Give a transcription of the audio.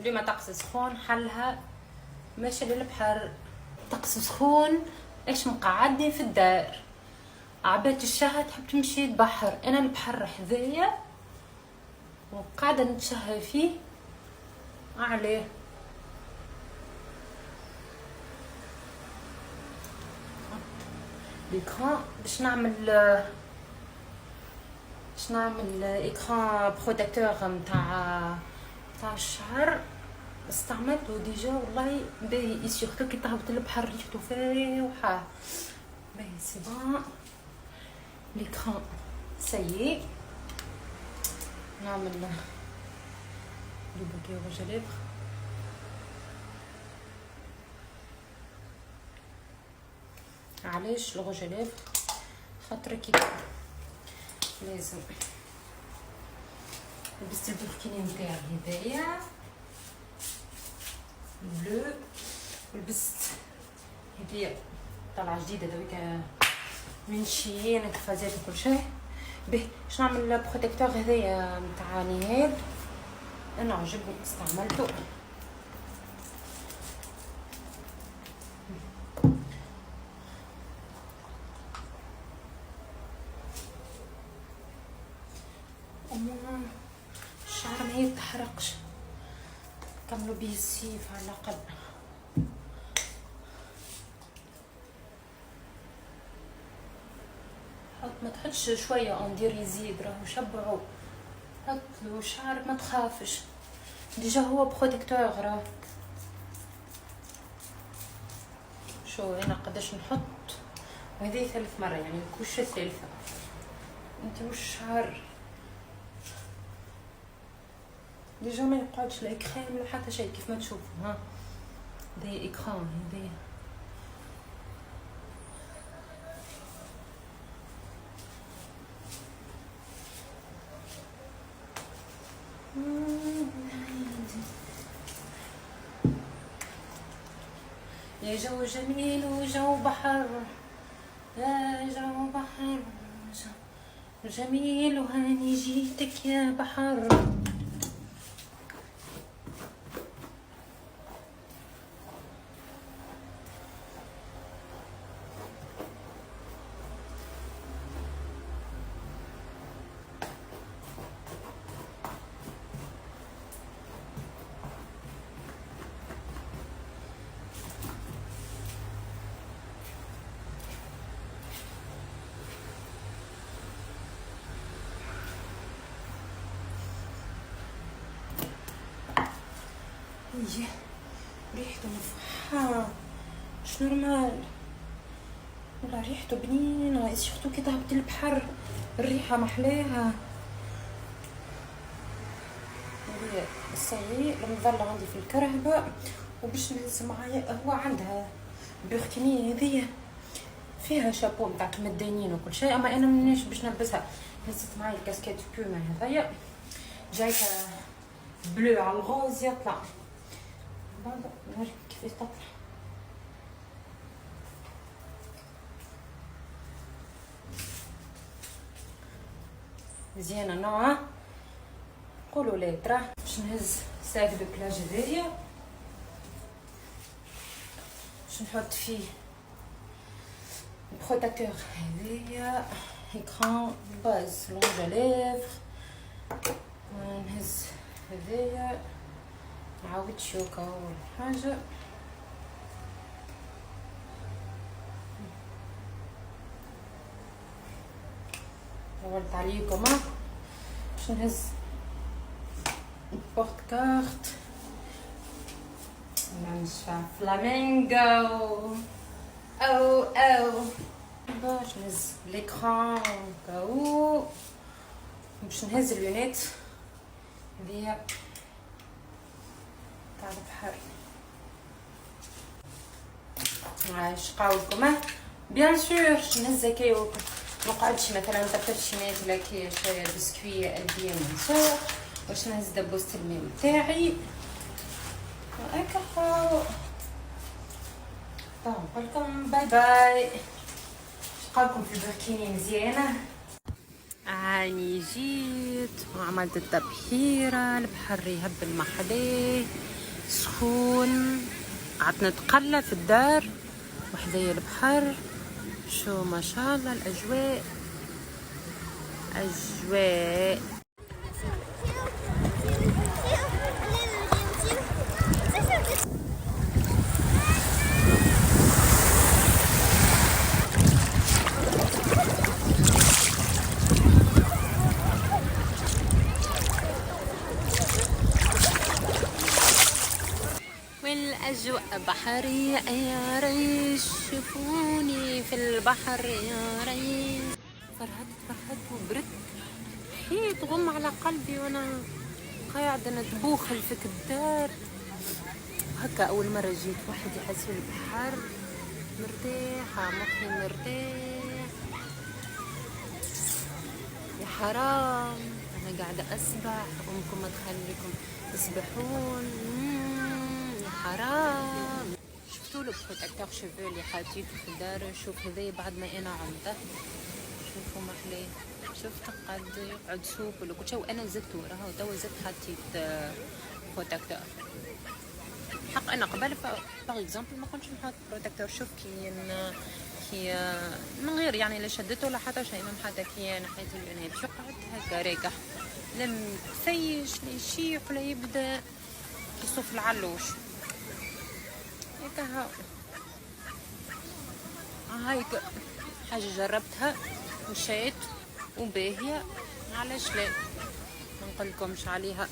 ديما طقس سخون حلها ماشي للبحر. طقس سخون ايش مقعدني في الدار، عباد الشهر تحب تمشي البحر، انا البحر حذايا وقاعده نتشهى فيه عليه. ليكران باش نعمل اكران بروتيكتور نتاع الشعر، استعملته ديجا والله باهي، سورتو كي تهبط البحر ريحته فايحه باهي. سي بون ليكران سيي. نعمل دو بوكي روج ليفر. علاش الروج ليفر؟ خاطر كي لازم لبست البوركيني نتاعي هدايا بلو، ولبست هدية طالعة جديدة دويكا من شيين كفازات وكل شيء. به باش نعمل بروتيكتور هذايا نتاع نهال، انا عجبني استعملته. الشعر ما يتحرقش، كملوا بيه السيف على الاقل. حط ما تحطش شويه ندير يزيد، راهو شبعوا. حط له الشعر ما تخافش، ديجا هو بروتيكتور. راه شو انا قداش نحط، وهذه ثالث مره يعني الكوشه الثالثه. انت وش الشعر ديجا ما يقعدش لا كريم ولا حتى شيء كيف ما تشوفوا. ها هذه اكران، هذه يا جو جميل وجو بحر، يا جو بحر جو جميل وهاني جيتك يا بحر. يجي ريحته مفحة مش نورمال، والله ريحته بنينة، سورتو كي تهبط البحر الريحة محلاها. هذه السيء المظلة عندي في الكرهبة، وباش نهز معايا هو عندها بوركيني هذيا فيها شابو نتاع مدانين وكل شيء، اما انا مانيش باش نلبسها. هزت معايا الكاسكيت بوما هذايا جايكا بلو على الغوز يطلع. بعد نوريك كيفاش تطلع. مزيانه نوعا قولوا لي تراه. باش نهز ساك دو بلاج هذايا باش نحط فيه بروتيكتور هذايا اكران باز لونج ليفر. نهز هذايا نعاود شوكه ولا حاجه. ولت عليكم باش نهز بورت كارت نمشي فلامينغو او باش نهز ليكران كاو. باش نهز اللونات هذيا تاع البحر. عايش قاولكم بيان سور نهز هكايا، مقعدش مثلا نطفش شي ماكله كي شويه بسكويه قلبيه منسوق، واش نهز دبوسه الماء تاعي هكا. نقولكم باي باي. شقالكم في البركيني مزيانه. عاني جيت وعملت التبحيرة، البحر يهب المحلاه سخون، قعدت نتقلى في الدار وحدايا البحر. شو ما شاء الله الأجواء أجواء. والأجواء بحرية يا ريش، شوفوني في البحر يا ريش. فرحت وبرد، حيت غم على قلبي وانا قاعدة نتبوخل في الدار هكا. أول مرة جيت وحدي حاسة البحر، مرتاحة مخي مرتاح. يا حرام أنا قاعدة أسبح، أمكم ما تخليكم تسبحون. يا حرام. شفتوا له بروتكتور شوفو اللي حاطيته في الدار؟ شوف هذايا بعد ما أنا عملته، شوفوا محلاه. شفت قد يقعد سوق ولا كل شيء، وأنا زدت وراها وتوا زدت حطيت بروتكتور. حق أنا قبل باغ اكزومبل ما كنتش نحط بروتكتور. شوف كي من غير يعني لا شدته ولا حتى شيء، من حتى كي نحيت اليونان باش يقعد هكا راكح، لم يفيش لا يشيح ولا يبدا يصف العلوش هكا. هايك حاجة جربتها مشيت وباهية، علاش لا ما نقولكمش عليها.